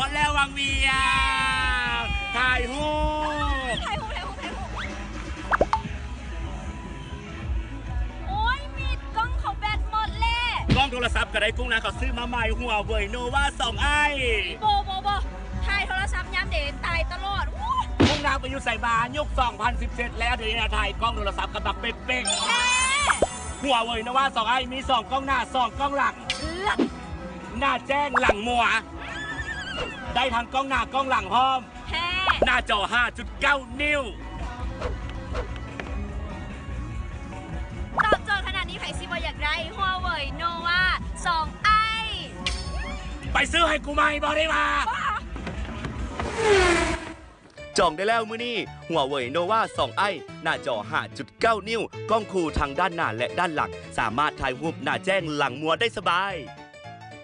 ดแล้ววังเวียงถ่ายหูโอ้ยมีดกล้องเขาแบตหมดเลยกล้องโทรศัพท์ก็ได้กุ้งนะเขาซื้อมาใหม่หัวเว่ยโนวา2ไอโบถ่ายโทรศัพท์ยามเด็กตายตลอดกุ้งนางไปอยู่ใส่บานยุค2017แล้วเดี๋ยวนี้ถ่ายกล้องโทรศัพท์กันแบบเป๊ะๆหัวเว่ยโนวา2ไอมี2กล้องหน้า2กล้องหลังหน้าแจ้งหลังมัวได้ทั้งกล้องหน้ากล้องหลังพร้อมหน้าจอ 5.9 นิ้วตอบโจทย์ขนาดนี้ไผ่ซิบอยากได้หัวเว่ยโนวา2ไอไปซื้อให้กูไหมบอกได้มาจองได้แล้วมื้อนี้หัวเว่ยโนวา2ไอหน้าจอ 5.9 นิ้วกล้องคู่ทางด้านหน้าและด้านหลังสามารถถ่ายรูปหน้าแจ้งหลังมัวได้สบาย